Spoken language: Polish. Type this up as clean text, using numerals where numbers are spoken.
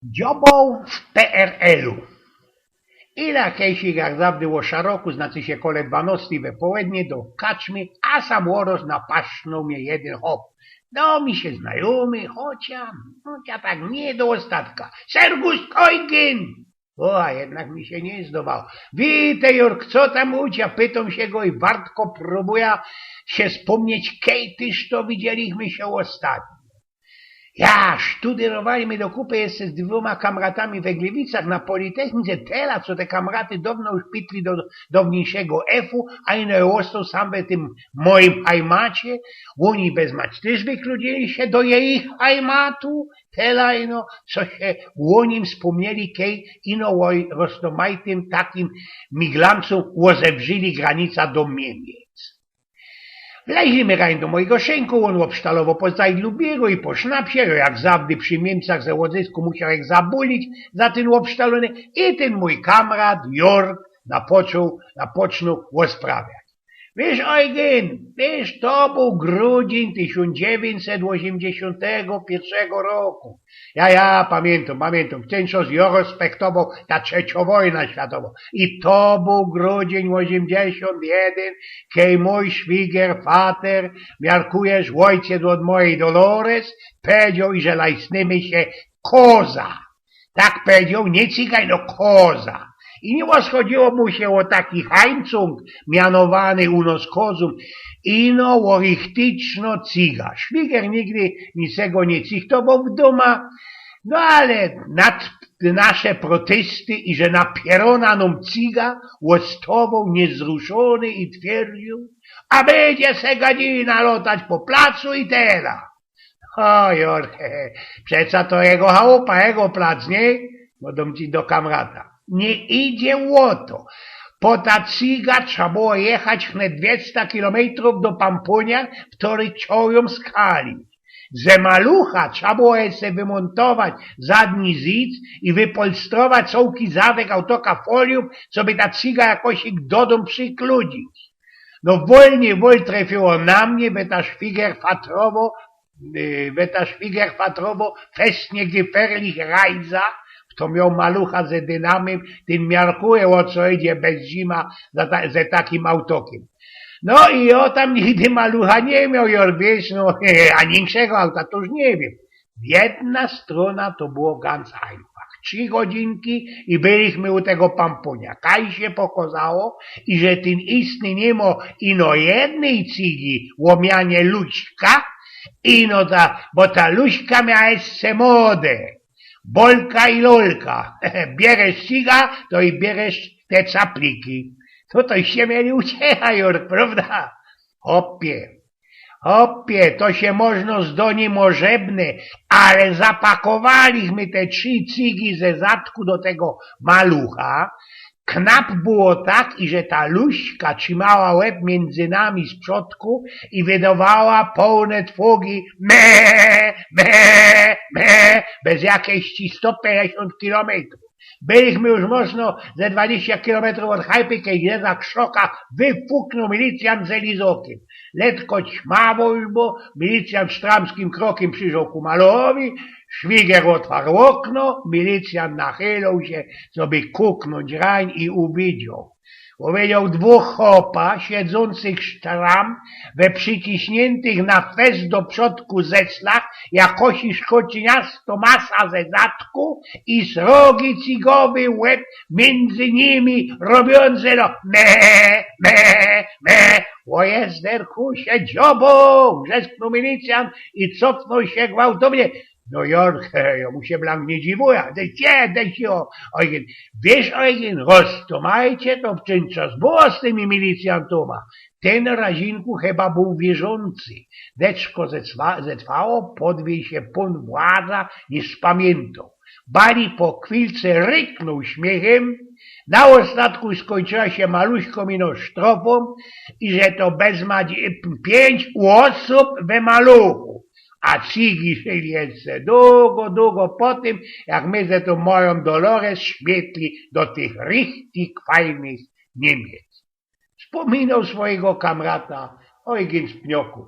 Dziobą w PRL-u. I na kejsi jak zawdy o szaroku, znaczy się kole 12 we południe do kaczmy, a sam łoros napaszną mnie jeden hop. No mi się znajomy, chocia tak nie do ostatka. Sergus Eugen! O, a jednak mi się nie zdobało. Witaj, Jork, co tam ucia? Pytam się go i wartko próbuje się wspomnieć, kej tyż to widzieliśmy się ostatnio. Ja, studyrowaliśmy do kupy jeszcze z 2 kamratami we Gliwicach na Politechnice, teraz co te kamraty dawno już pitli do dawniejszego F-u, a ino ostał sam w tym moim hajmacie, oni bez mać też wykludzili się do jej hajmatu, tela ino, co się o nim wspomnieli, kej ino o roztomajtym takim miglancom łozewrzyli granica do Niemiec. Wleźliśmy rań do mojego szynku, on obsztalowo po zajdlubiegu i po sznapsie, jak zawdy przy Niemcach ze łodzysku musiał ich zabulić za ten obsztalony i ten mój kamrat Jork napocznął rozprawiać. Wiesz, Eugen, to był grudzień 1981 roku. Ja, pamiętam, ten czas ja respektował ta trzecia wojna światowa. I to był grudzień 81, kiedy mój szwigier, fater, miarkujesz ojciec od mojej Dolores, powiedział, że lajsnymy się koza. Tak powiedział, nie cygaj, no koza. I nie rozchodziło mu się o taki hańcung, mianowany u nas kozum, ino o richtyczno ciga. Szwigier nigdy niczego nie cichtował w doma, no ale nad nasze protesty i że napierona nam ciga, łostował niezruszony i twierdził, a będzie se godzina lotać po placu i tela. O Jorge, przeca to jego chałupa, jego plac, nie? Dodam ci do kamrata. Nie idzie o to. Po ta ciga trzeba było jechać na 200 kilometrów do Pampunia, w której czoją skali. Ze malucha trzeba było jeszcze wymontować zadni zic i wypolstrować całki zadek autoka foliów, co by ta ciga jakoś ich do domu przykludzić. No wol trafiło na mnie, by ta szwigier fatrowo festnie geferlich rajza, to miał malucha ze dynamem, ten miarkuje, o co idzie bez zima ze takim autokiem. No i o tam nigdy malucha nie miał, Jork, wiesz, no, a większego auta to już nie wiem. Jedna strona to było ganz einfach. 3 godzinki i byliśmy u tego Pampunia. Kaj się pokazało, i że ten istny nie ma ino jednej cigi łomianie luźka, bo ta luźka miała jeszcze modę. Bolka i lolka. Bierzesz ciga, to i bierzesz te capliki. To się mieli uciecha, Jork, prawda? Hopie, to się można zdoni możebne, ale zapakowaliśmy te 3 cigi ze zadku do tego malucha. Knap było tak, i że ta luźka trzymała łeb między nami z przodku i wydawała pełne twogi bez jakiejś 150 kilometrów. Byliśmy już mocno ze 20 kilometrów od chajpy, kiedy za krzoka wyfuknął milicjant z elizokiem. Letko ćmawo już było, milicjant sztramskim krokiem przyjrzał ku malowi, szwigier otwarł okno, milicjant nachylał się, żeby kuknąć rań i uwidział. Powiedział 2 chopa siedzących sztram we przyciśniętych na fest do przodku zeslach, jakoś szkociniasto masa ze zadku i srogi cigowy łeb między nimi robiące no o jezderku się dziobą, wrzesknął milicjant i cofnął się gwałtownie. No Jork, ja mu się blank nie dziwuje. Daj się, Eugen. Wiesz, Eugen, roztomajcie to w czym czas było z tymi milicjantoma. Ten razinku chyba był wierzący. Deczko zetwało, podwie się pun władza, niż pamiętał. Bali po chwilce ryknął śmiechem, na ostatku skończyła się maluśką ino sztrofą i że to bezmać 5 osób we maluchu. A cigi szli jeszcze długo po tym, jak my ze tą moją Dolores śmietli do tych richtig fajnych Niemiec. Wspominał swojego kamrata Eugen z Pnioków.